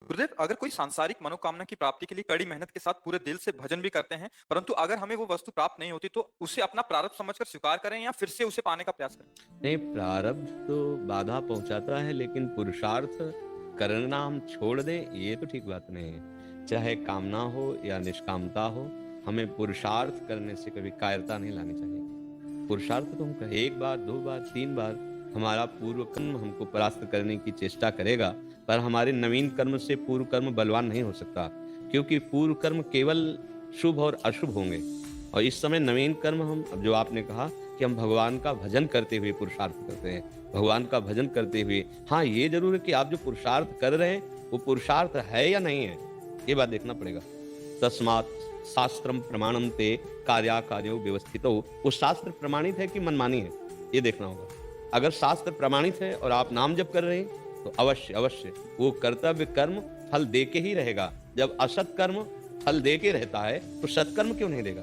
गुरुदेव, अगर कोई सांसारिक मनोकामना की प्राप्ति के लिए कड़ी मेहनत के साथ पूरे दिल से भजन भी करते हैं, परंतु अगर हमें वो वस्तु प्राप्त नहीं होती, तो उसे अपना प्रारब्ध समझकर स्वीकार करें या फिर से उसे पाने का प्रयास करें? नहीं, प्रारब्ध तो बाधा पहुंचाता है, लेकिन पुरुषार्थ करना हम छोड़ दें ये तो ठीक बात नहीं है। चाहे कामना हो या निष्कामता हो, हमें पुरुषार्थ करने से कभी कायरता नहीं लानी चाहिए। पुरुषार्थ तो हम कहे एक बार, दो बार, तीन बार हमारा पूर्व कर्म हमको परास्त करने की चेष्टा करेगा, पर हमारे नवीन कर्म से पूर्व कर्म बलवान नहीं हो सकता, क्योंकि पूर्व कर्म केवल शुभ और अशुभ होंगे। और इस समय नवीन कर्म हम, अब जो आपने कहा कि हम भगवान का भजन करते हुए पुरुषार्थ करते हैं, भगवान का भजन करते हुए। हाँ, ये जरूर है कि आप जो पुरुषार्थ कर रहे हैं वो पुरुषार्थ है या नहीं है, ये बात देखना पड़ेगा। तस्मात् शास्त्रम प्रमाणम ते कार्याकार्यो व्यवस्थितो, वो शास्त्र प्रमाणित है कि मनमानी है, ये देखना होगा। अगर शास्त्र प्रमाणित है और आप नाम जप कर रहे हैं, तो अवश्य अवश्य वो कर्तव्य कर्म फल दे के ही रहेगा। जब असत कर्म फल दे के रहता है, तो सत्कर्म क्यों नहीं देगा?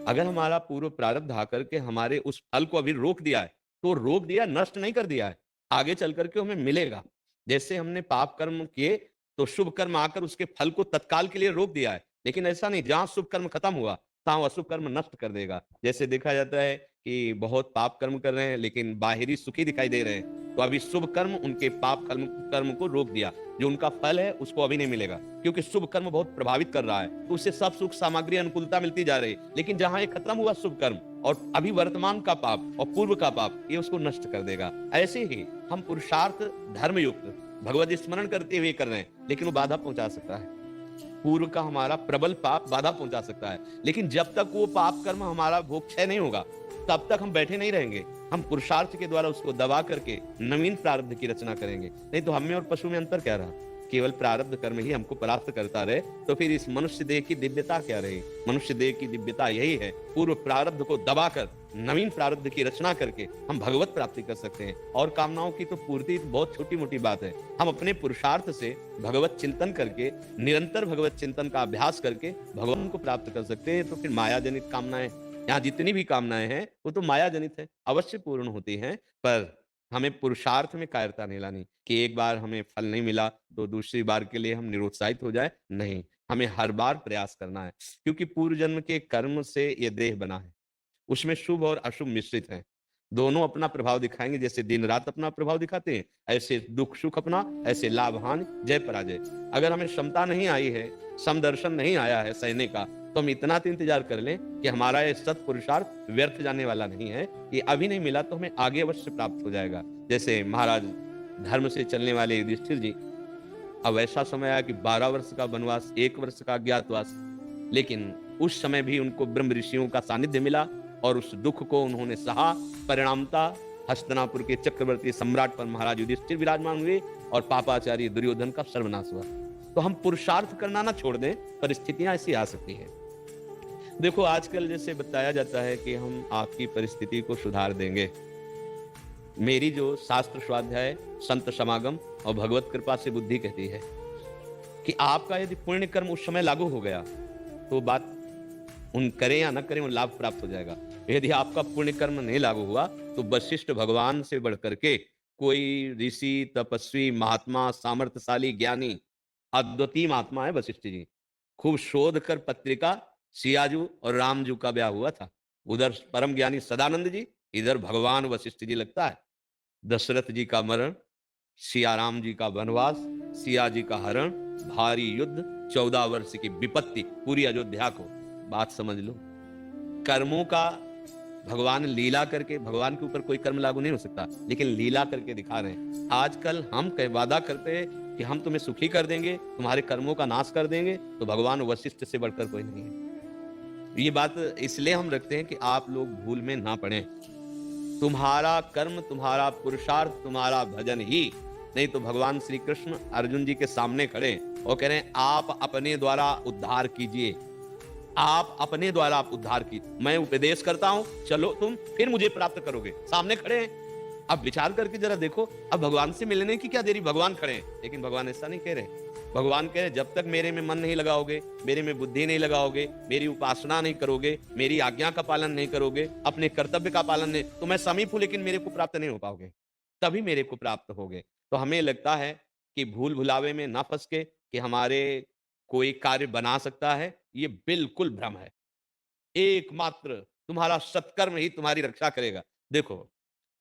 अगर हमारा पूर्व प्रारब्ध आकर के हमारे उस फल को अभी रोक दिया है, तो रोक दिया, नष्ट नहीं कर दिया है, आगे चल करके हमें मिलेगा। जैसे हमने पाप कर्म किए, तो शुभ कर्म आकर उसके फल को तत्काल के लिए रोक दिया है, लेकिन ऐसा नहीं, जहां शुभ कर्म खत्म हुआ तहां अशुभ कर्म नष्ट कर देगा। जैसे देखा जाता है कि बहुत पाप कर्म कर रहे हैं लेकिन बाहरी सुखी दिखाई दे रहे हैं, तो अभी शुभ कर्म उनके पाप कर्म कर्म को रोक दिया, जो उनका फल है उसको अभी नहीं मिलेगा, क्योंकि शुभ कर्म बहुत प्रभावित कर रहा है, तो उससे सब सुख सामग्री अनुकूलता मिलती जा रही है। लेकिन जहां ये खत्म हुआ शुभ कर्म, और अभी वर्तमान का पाप और पूर्व का पाप, ये उसको नष्ट कर देगा। ऐसे ही हम पुरुषार्थ धर्म युक्त भगवत स्मरण करते हुए कर रहे हैं, लेकिन वो बाधा पहुंचा सकता है। पूर्व का हमारा प्रबल पाप बाधा पहुंचा सकता है, लेकिन जब तक वो पाप कर्म हमारा भोग क्षय नहीं होगा, तब तक हम बैठे नहीं रहेंगे। हम पुरुषार्थ के द्वारा उसको दबा करके नवीन प्रारब्ध की रचना करेंगे। नहीं तो हमें और पशु में अंतर क्या रहा? केवल प्रारब्ध कर्म ही हमको परास्त करता रहे, तो फिर इस मनुष्य देह की दिव्यता क्या रही? मनुष्य देह की दिव्यता यही है, पूर्व प्रारब्ध को दबाकर नवीन प्रारब्ध की रचना करके हम भगवत प्राप्ति कर सकते हैं। और कामनाओं की तो पूर्ति बहुत छोटी मोटी बात है। हम अपने पुरुषार्थ से भगवत चिंतन करके, निरंतर भगवत चिंतन का अभ्यास करके भगवान को प्राप्त कर सकते हैं। तो फिर माया जनित कामनाएं, यहाँ जितनी भी कामनाएं हैं वो तो माया जनित है, अवश्य पूर्ण होती हैं, पर हमें पुरुषार्थ में कायरता नहीं लानी कि एक बार हमें फल नहीं मिला तो दूसरी बार के लिए हम निरुत्साहित हो जाए। नहीं, हमें हर बार प्रयास करना है, क्योंकि पूर्व जन्म के कर्म से ये देह बना है, उसमें शुभ और अशुभ मिश्रित हैं। दोनों अपना प्रभाव दिखाएंगे। जैसे दिन रात अपना प्रभाव दिखाते हैं, ऐसे दुख सुख अपना, ऐसे लाभ हानि, जय पराजय। अगर हमें क्षमता नहीं आई है, समदर्शन नहीं आया है सहने का, तो हम इतना तो इंतजार कर लें कि हमारा ये सत पुरुषार्थ व्यर्थ जाने वाला नहीं है। ये अभी नहीं मिला तो हमें आगे अवश्य प्राप्त हो जाएगा। जैसे महाराज धर्म से चलने वाले युधिष्ठिर जी, अब ऐसा समय आया कि 12 वर्ष का वनवास, 1 वर्ष का अज्ञातवास, लेकिन उस समय भी उनको ब्रह्म ऋषियों का सानिध्य मिला और उस दुख को उन्होंने सहा। परिणामता हस्तिनापुर के चक्रवर्ती सम्राट पर महाराज युधिष्ठिर विराजमान हुए और पापाचार्य दुर्योधन का सर्वनाश हुआ। तो हम पुरुषार्थ करना ना छोड़ दें, परिस्थितियां ऐसी आ सकती हैं। देखो, आजकल जैसे बताया जाता है कि हम आपकी परिस्थिति को सुधार देंगे। मेरी जो शास्त्र स्वाध्याय, संत समागम और भगवत कृपा से बुद्धि कहती है कि आपका यदि पुण्य कर्म उस समय लागू हो गया, तो बात उन करें या न करें, वो लाभ प्राप्त हो जाएगा। यदि आपका पुण्य कर्म नहीं लागू हुआ, तो वशिष्ठ भगवान से बढ़कर के कोई ऋषि, तपस्वी, महात्मा, सामर्थ्यशाली, ज्ञानी, अद्वितीय महात्मा है वशिष्ठ जी। खूब शोध कर पत्रिका, सियाजू और रामजू का ब्याह हुआ था। उधर परम ज्ञानी सदानंद जी, इधर भगवान वशिष्ठ जी। लगता है दशरथ जी का मरण, सिया राम जी का वनवास, सिया जी का हरण, भारी युद्ध, 14 वर्ष की विपत्ति पूरी अयोध्या को। बात समझ लो, कर्मों का भगवान लीला करके, भगवान के ऊपर कोई कर्म लागू नहीं हो सकता, लेकिन लीला करके दिखा रहे हैं। आजकल हम कई वादा करते हैं कि हम तुम्हें सुखी कर देंगे, तुम्हारे कर्मों का नाश कर देंगे, तो भगवान वशिष्ठ से बढ़कर कोई नहीं है। ये बात इसलिए हम रखते हैं कि आप लोग भूल में ना पड़े। तुम्हारा कर्म, तुम्हारा पुरुषार्थ, तुम्हारा भजन ही नहीं, तो भगवान श्री कृष्ण अर्जुन जी के सामने खड़े और कह रहे हैं आप अपने द्वारा उद्धार कीजिए, आप अपने द्वारा आप उद्धार कीजिए। मैं उपदेश करता हूं, चलो तुम फिर मुझे प्राप्त करोगे। सामने खड़े हैं, अब विचार करके जरा देखो, अब भगवान से मिलने की क्या देरी, भगवान खड़े हैं। लेकिन भगवान ऐसा नहीं कह रहे। भगवान कह रहे जब तक मेरे में मन नहीं लगाओगे, मेरे में बुद्धि नहीं लगाओगे, मेरी उपासना नहीं करोगे, मेरी आज्ञा का पालन नहीं करोगे, अपने कर्तव्य का पालन नहीं, तो मैं समीप हूं लेकिन मेरे को प्राप्त नहीं हो पाओगे, तभी मेरे को प्राप्त होगे। तो हमें लगता है कि भूल भुलावे में ना फंस के कि हमारे कोई कार्य बना सकता है, ये बिल्कुल भ्रम है। एकमात्र तुम्हारा सत्कर्म ही तुम्हारी रक्षा करेगा। देखो,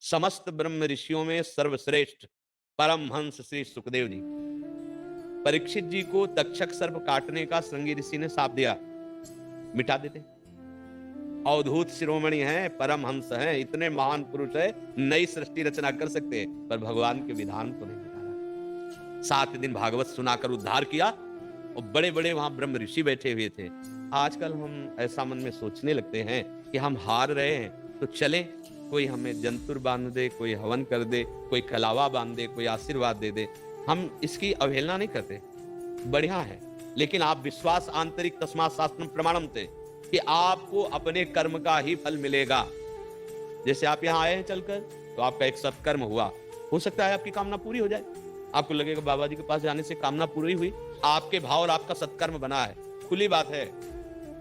समस्त ब्रह्म ऋषियों में सर्वश्रेष्ठ परमहंस श्री सुखदेव जी, परीक्षित जी को तक्षक सर्प काटने का श्रृंगी ऋषि ने शाप दिया, मिटा देते। अवधूत शिरोमणि हैं, परमहंस हैं, इतने महान पुरुष है, नई सृष्टि रचना कर सकते हैं, पर भगवान के विधान को नहीं मिटाना। 7 दिन भागवत सुनाकर उद्धार किया, और बड़े बड़े वहां ब्रह्म ऋषि बैठे हुए थे। आजकल हम ऐसा मन में सोचने लगते हैं कि हम हार रहे हैं तो चले, कोई हमें जंतुर बांध दे, कोई हवन कर दे, कोई कलावा बांध दे, कोई आशीर्वाद दे दे, हम इसकी अवहेलना नहीं करते, बढ़िया है। लेकिन आप विश्वास आंतरिक तस्मात् शास्त्रम प्रमाणम थे कि आपको अपने कर्म का ही फल मिलेगा। जैसे आप यहाँ आए हैं चलकर, तो आपका एक सत्कर्म हुआ, हो सकता है आपकी कामना पूरी हो जाए। आपको लगेगा बाबा जी के पास जाने से कामना पूरी हुई, आपके भाव और आपका सत्कर्म बना है, खुली बात है।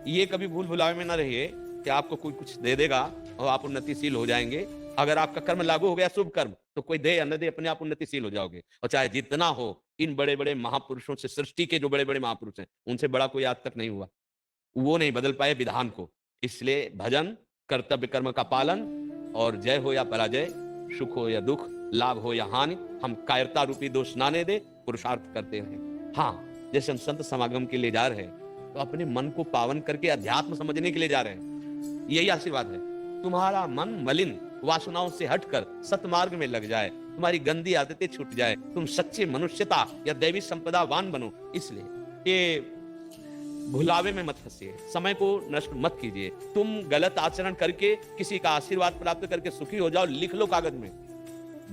ये कभी भूल भुलावे में ना रहिए कि आपको कोई कुछ दे देगा और आप उन्नतिशील हो जाएंगे। अगर आपका कर्म लागू हो गया शुभ कर्म, तो कोई दे या न दे, अपने आप उन्नतिशील हो जाओगे। और चाहे जितना हो, इन बड़े बड़े महापुरुषों से, सृष्टि के जो बड़े बड़े महापुरुष हैं, उनसे बड़ा कोई आज तक नहीं हुआ, वो नहीं बदल पाए विधान को। इसलिए भजन, कर्तव्य कर्म का पालन, और जय हो या पराजय, सुख हो या दुख, लाभ हो या हानि, हम कायरता रूपी दोष ना दे, पुरुषार्थ करते रहें। हाँ, जैसे हम संत समागम के लिए जा रहे हैं, तो अपने मन को पावन करके अध्यात्म समझने के लिए जा रहे हैं, यही आशीर्वाद है। तुम्हारा मन मलिन वासनाओं से हटकर सतमार्ग में लग जाए, तुम्हारी गंदी आदतें छूट जाए, तुम सच्चे मनुष्यता या दैवी संपदावान बनो। इसलिए ये भुलावे में मत फंसिए, समय को नष्ट मत कीजिए। तुम गलत आचरण करके किसी का आशीर्वाद प्राप्त करके सुखी हो जाओ, लिख लो कागज में।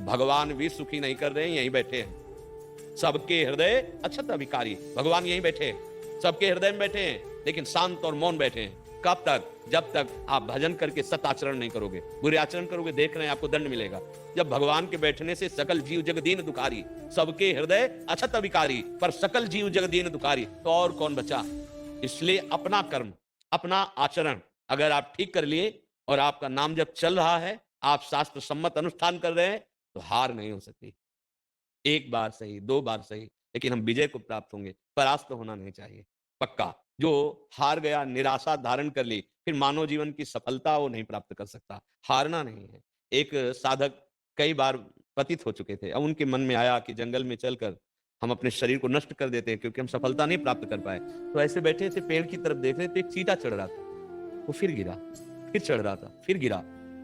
भगवान भी सुखी नहीं कर रहे हैं, यहीं बैठे हैं। सबके हृदय अक्षत अभिकारी, भगवान यहीं बैठे हैं, सबके हृदय में बैठे हैं, लेकिन शांत और मौन बैठे हैं। कब तक? जब तक आप भजन करके सत आचरण नहीं करोगे, बुरे आचरण करोगे, देख रहे हैं आपको दंड मिलेगा। जब भगवान के बैठने से सकल जीव जग दीन दुखारी, सबके हृदय अक्षत अभिकारी, पर सकल जीव जग दीन दुखारी, तो और कौन बचा? इसलिए अपना कर्म, अपना आचरण अगर आप ठीक कर लिए और आपका नाम जब चल रहा है, आप शास्त्र सम्मत अनुष्ठान कर रहे हैं, तो हार नहीं हो सकती। एक बार सही, 2 बार सही, लेकिन हम विजय को प्राप्त होंगे, परास्त होना नहीं चाहिए, पक्का। जो हार गया, निराशा धारण कर ली, फिर मानव जीवन की सफलता वो नहीं प्राप्त कर सकता। हारना नहीं है। एक साधक कई बार पतित हो चुके थे, अब उनके मन में आया कि जंगल में चलकर हम अपने शरीर को नष्ट कर देते हैं, क्योंकि हम सफलता नहीं प्राप्त कर पाए। तो ऐसे बैठे थे, पेड़ की तरफ देख रहे थे, एक चींटा चढ़ रहा था, वो फिर गिरा, फिर चढ़ रहा था, फिर गिरा,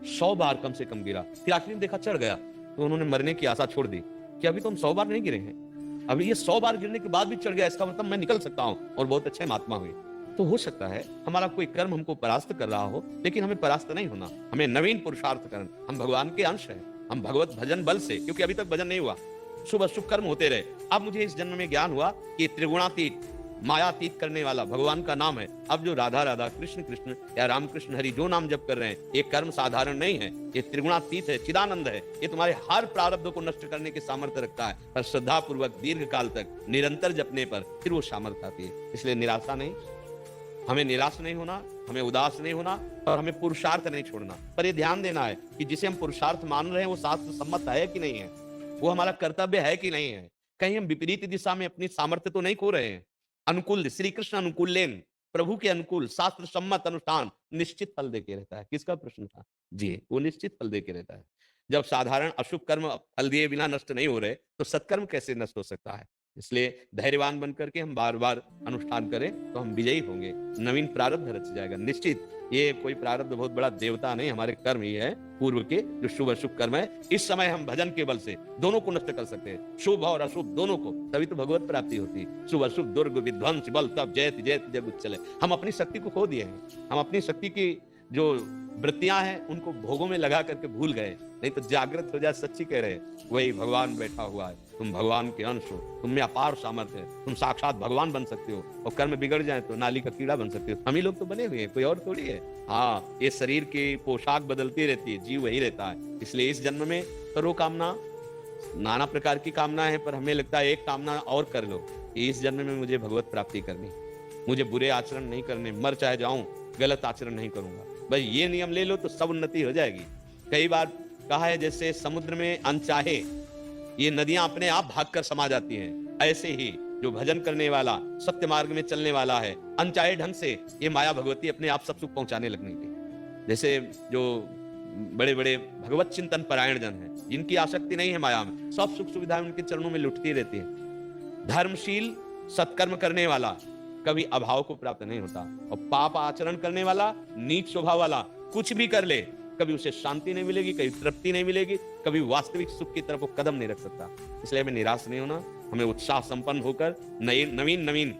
100 बार कम से कम गिरा, फिर आखिर में देखा चढ़ गया, तो उन्होंने मरने की आशा छोड़ दी कि अभी तो हम 100 बार नहीं गिरे हैं, अभी ये 100 बार गिरने के बाद भी चढ़ गया, इसका मतलब मैं निकल सकता हूँ और बहुत अच्छे महात्मा हुए। तो हो सकता है हमारा कोई कर्म हमको परास्त कर रहा हो, लेकिन हमें परास्त नहीं होना, हमें नवीन पुरुषार्थ करना। हम भगवान के अंश हैं, हम भगवत भजन बल से, क्योंकि अभी तक भजन नहीं हुआ, शुभ अशुभ कर्म होते रहे। अब मुझे इस जन्म में ज्ञान हुआ कि त्रिगुणातीत, मायातीत करने वाला भगवान का नाम है। अब जो राधा राधा, कृष्ण कृष्ण या राम कृष्ण हरि जो नाम जप कर रहे हैं, ये कर्म साधारण नहीं है, ये त्रिगुणातीत है, चिदानंद है। ये तुम्हारे हर प्रारब्ध को नष्ट करने के सामर्थ्य रखता है, पर श्रद्धा पूर्वक दीर्घ काल तक निरंतर जपने पर फिर वो सामर्थ्य आती है। इसलिए निराशा नहीं, हमें निराश नहीं होना, हमें उदास नहीं होना, और हमें पुरुषार्थ नहीं छोड़ना। पर ये ध्यान देना है कि जिसे हम पुरुषार्थ मान रहे हैं वो शास्त्र सम्मत है कि नहीं है, वो हमारा कर्तव्य है कि नहीं है। कहीं हम विपरीत दिशा में अपनी सामर्थ्य तो नहीं खो रहे हैं। अनुकूल, श्री कृष्ण अनुकूल लेन, प्रभु के अनुकूल शास्त्र सम्मत अनुष्ठान निश्चित फल देके रहता है। किसका प्रश्न था जी? वो निश्चित फल देके रहता है। जब साधारण अशुभ कर्म फल दिए बिना नष्ट नहीं हो रहे, तो सत्कर्म कैसे नष्ट हो सकता है? इसलिए धैर्यवान बनकर के हम बार बार अनुष्ठान करें, तो हम विजयी होंगे, नवीन प्रारब्ध रच जाएगा निश्चित। ये कोई प्रारब्ध बहुत बड़ा देवता नहीं, हमारे कर्म ही है पूर्व के, जो शुभ अशुभ कर्म है। इस समय हम भजन के बल से दोनों को नष्ट कर सकते हैं, शुभ और अशुभ दोनों को, तभी तो भगवत प्राप्ति होती है। शुभ अशुभ दुर्ग विध्वंस बल तब जयति जयति जग उच्चले। हम अपनी शक्ति को खो दिए हैं, हम अपनी शक्ति की जो वृत्तियां हैं उनको भोगों में लगा करके भूल गए। नहीं तो जागृत हो जाए, सच्ची कह रहे, वही भगवान बैठा हुआ है, तुम भगवान के अंश हो, तुम में अपार सामर्थ्य है, तुम साक्षात भगवान बन सकते हो। और कर्म बिगड़ जाए तो नाली का कीड़ा बन सकते हो। हम ही लोग तो बने हुए हैं, कोई और थोड़ी है। हाँ, ये शरीर की पोशाक बदलती रहती है, जीव वही रहता है। इसलिए इस जन्म में करो कामना, नाना प्रकार की कामना है, पर हमें लगता है एक कामना और कर लो कि इस जन्म में मुझे भगवत प्राप्ति करनी, मुझे बुरे आचरण नहीं करने, मर चाहे जाऊं गलत आचरण नहीं करूंगा। भाई ये नियम ले लो तो सब उन्नति हो जाएगी। कई बार कहा है, जैसे समुद्र में अनचाहे ये नदियां अपने आप भागकर समा जाती हैं, ऐसे ही जो भजन करने वाला, सत्य मार्ग में चलने वाला है, अनचाहे ढंग से ये माया भगवती अपने आप सब सुख पहुंचाने लगने की। जैसे जो बड़े बड़े भगवत चिंतन परायण जन है, जिनकी आसक्ति नहीं है माया में, सब सुख सुविधाएं उनके चरणों में लुटती रहती है। धर्मशील सत्कर्म करने वाला कभी अभाव को प्राप्त नहीं होता, और पाप आचरण करने वाला, नीच स्वभाव वाला कुछ भी कर ले, कभी उसे शांति नहीं मिलेगी, कभी तृप्ति नहीं मिलेगी, कभी वास्तविक सुख की तरफ वो कदम नहीं रख सकता। इसलिए हमें निराश नहीं होना, हमें उत्साह संपन्न होकर नए नवीन नवीन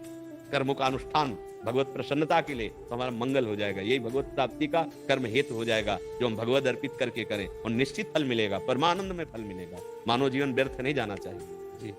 कर्मों का अनुष्ठान भगवत प्रसन्नता के लिए, तो हमारा मंगल हो जाएगा। यही भगवत प्राप्ति का कर्म हेतु हो जाएगा, जो हम भगवत अर्पित करके करें, और निश्चित फल मिलेगा, परमानंद में फल मिलेगा। मानव जीवन व्यर्थ नहीं जाना चाहिए। जी।